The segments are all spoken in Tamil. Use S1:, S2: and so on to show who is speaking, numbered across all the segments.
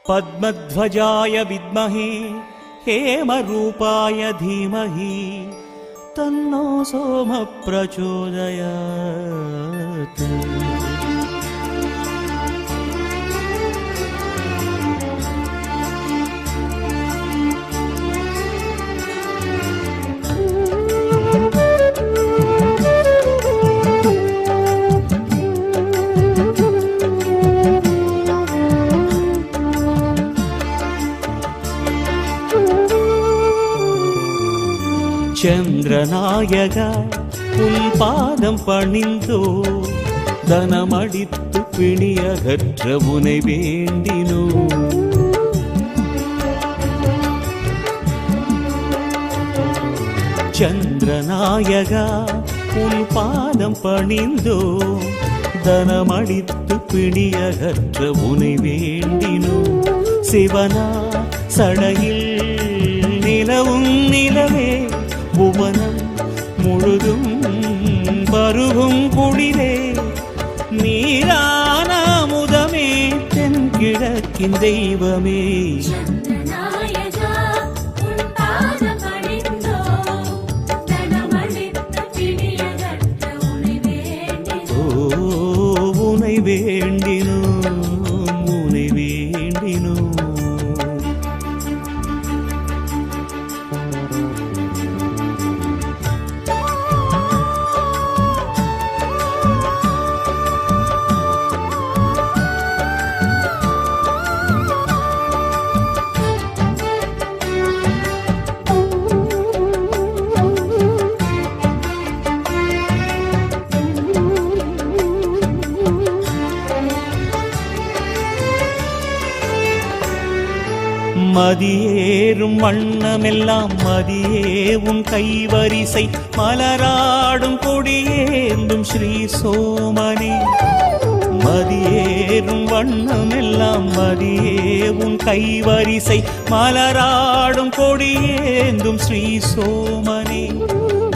S1: पद्मध्वजाय विद्महे हेमरूपाय धीमहि तन्नो सोमः प्रचोदयात्। चंद्रनायक उन पादम पणिंदो धनमडित्तु पिणियगற்ற उनै वेंडिनो। चंद्रनायक उन पादम पणिंदो धनमडित्तु पिणियगற்ற उनै वेंडिनो। சிவனா சடையில் நிலவும் நிலவே புவனம் முழுதும் பருகும் குடிலே நீரான முதமே தென்கிழக்கின் தெய்வமே। உனை வேண்டினோ உனை வேண்டினோ। மதியேறும் வண்ணமெல்லாம் மதியே உன் கைவரிசை மலராடும் கொடியேந்தும் ஸ்ரீ சோமனே। மதியேறும் வண்ணமெல்லாம் மதியே உன் கைவரிசை மலராடும் கொடியேந்தும் ஸ்ரீ சோமனே।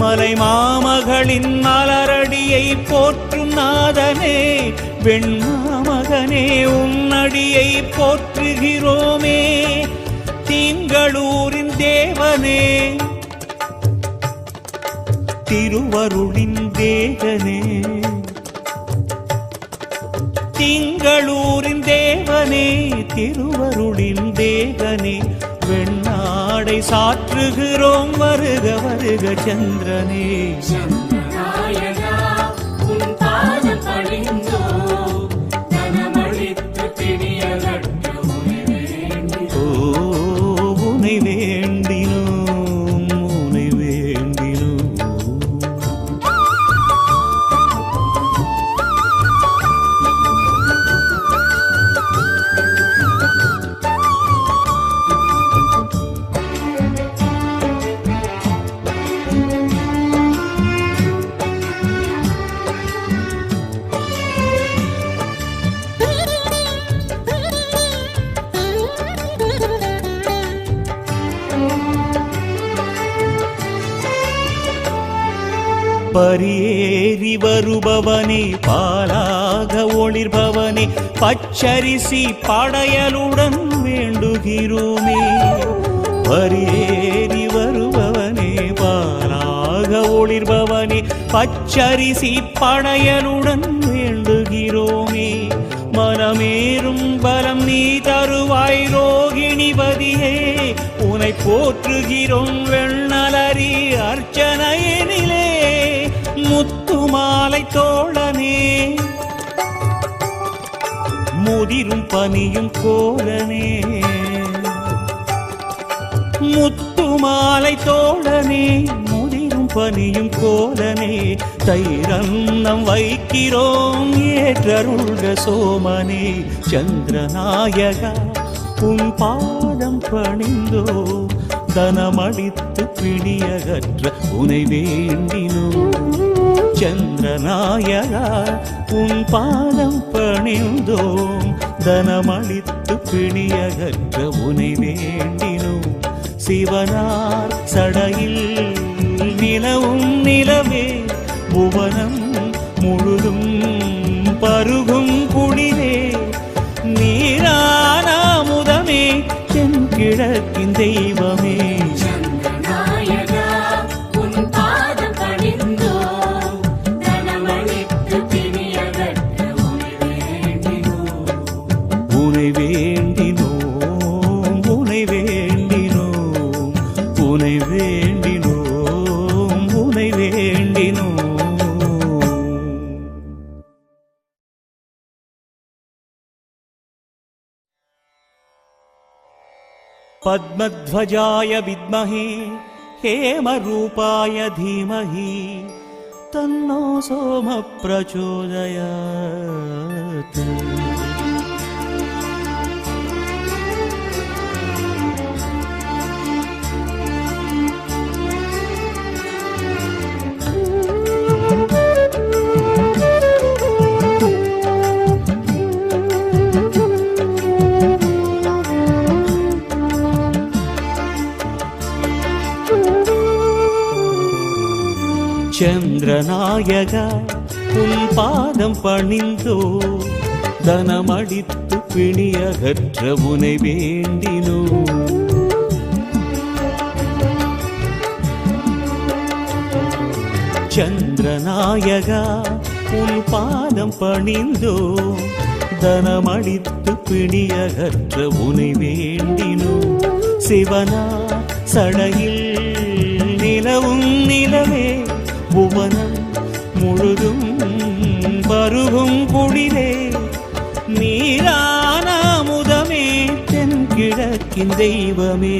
S1: மலை மாமகளின் மலரடியை போற்றும் நாதனே வெண்மாமகனே உன்னடியை போற்றுகிறோமே। திங்களூரின் தேவனே திருவருளின் தேகனே। திங்களூரின் தேவனே திருவருளின் தேகனே வெண்ணாடை சாற்றுகிறோம் வருக வருக சந்திரனே। உனை வேண்டினோம் உனை வேண்டினோம்। பரியேறி வருபவனே பாலாக ஒளிர்பவனே பச்சரிசி படையலுடன் வேண்டுகிறோமே। பரியேறி வருபவனே பாலாக ஒளிர்பவனே பச்சரிசி படையலுடன் வேண்டுகிறோமே। மனமேறும் பலம் நீ தருவாய் ரோகிணிபதியே உனை போற்றுகிறோம் வெண்ணலரி அர்ச்சனையினிலே। முத்துமாலை தோழனே முதிரும் பனியும் கோலனே। முத்துமாலை தோழனே முதிரும் பனியும் கோலனே தைரன்னம் வைக்கிறோம் ஏற்றருள்க சோமனே। சந்திரநாயகா உன் பாதம் பணிந்தோ தனமடித்து பிணியகற்ற உனை வேண்டினோ। சந்திரநாயகா உன் பாதம் பணிந்தோம் தனமளித்து பிணியகற்ற உனை வேண்டினோ। சிவனார் சடையில் நிலவும் நிலவே புவனம் முழுதும் பருகும் குடிலே நீரான முதமே கிழக்கின் தெய்வமே. உனை வேண்டினோம் உனை வேண்டினோம் உனை வேண்டினோம் உனை வேண்டினோம். பத்மத்வஜாய வித்மஹே ஹேமரூபாய தீமஹி தன்னோ சோம பிரச்சோதயாத். சந்திரநாயகா உன் பாதம் பணிந்தோ தனமடித்து பிணியகற்ற உனை வேண்டினோ. சந்திரநாயகா உன் பாதம் பணிந்தோ தனமடித்து பிணியகற்ற உனை வேண்டினோ. சிவனா சடையில் நிலவும் நிலவே புவனம் முழுதும் பருகும் குடிலே நீரான முதமே தென்கிழக்கின் தெய்வமே.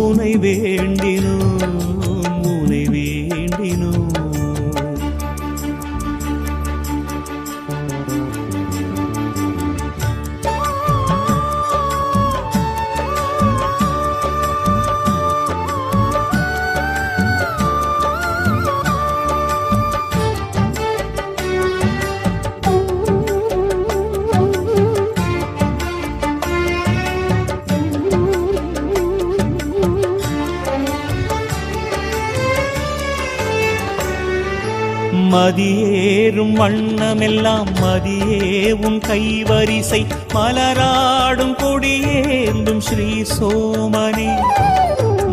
S1: உனை வேண்டினோம் உனை வேண்டினோம். மதியேறும் வண்ணமெல்லாம் மதியே உன் கைவரிசை மலராடும் கொடியேந்தும் ஸ்ரீ சோமனே.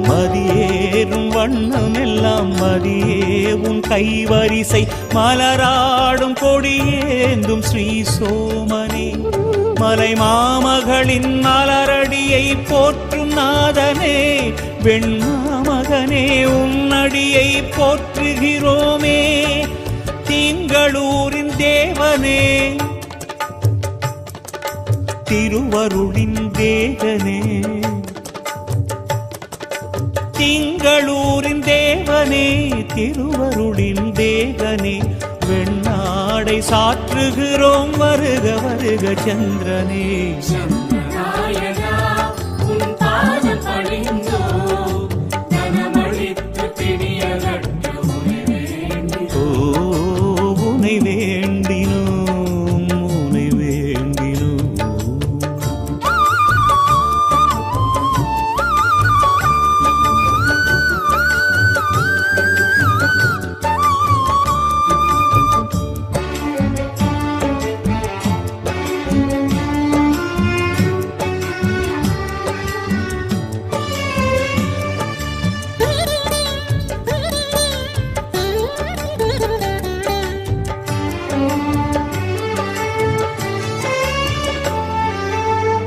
S1: மதியேறும் வண்ணமெல்லாம் மதியே உன் கைவரிசை மலராடும் கொடியேந்தும் ஸ்ரீ சோமனே. மலை மாமகளின் மலரடியை போற்றும் நாதனே வெண்மாமகனே உன்னடியை போற்றுகிறோமே. திங்களூரின் தேவனே திருவருளின் தேகனே. திங்களூரின் தேவனே திருவருளின் தேகனே வெண்ணாடை சாற்றுகிறோம் வருக வருக சந்திரனே. உனை வேண்டினோம் உனை வேண்டினோம்.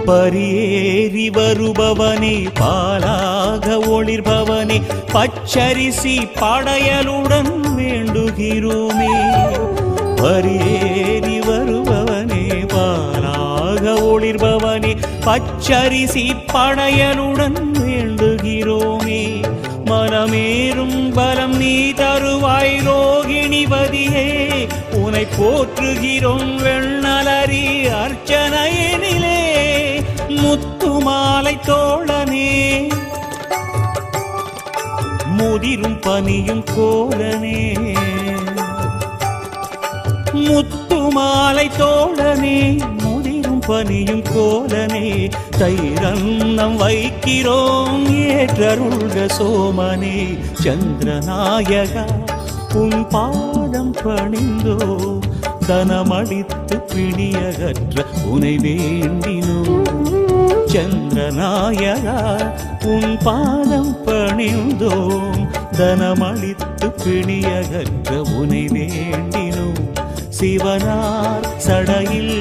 S1: பரியேறி வருபவனே பாலாக ஒளிர்பவனே பச்சரிசி படையலுடன் வேண்டுகிறோமே. பரியேறி வருபவனே பாலாக ஒளிர்பவனே பச்சரிசி படையலுடன் வேண்டுகிறோமே. மனமேறும் பலம் நீ தருவாய் ரோகிணிபதியே உனை போற்றுகிறோம் வெண்ணலரி அர்ச்சனையினிலே. முத்துமாலை தோழனே முதிரும் பனியும் கோலனே. முத்துமாலை தோழனே முதிரும் பனியும் கோலனே. தைரன்னம் வைக்கிறோம் ஏற்றருள்க சோமனே. சந்திரநாயகா உன் பாதம் பணிந்தோ தனமளித்து பிணியகற்ற உனை வேண்டினோ சந்திரநாயகா உன் பாதம் பணிந்தோம் தனமளித்து பிணியகற்ற உனை வேண்டினோ சிவனார் சடையில்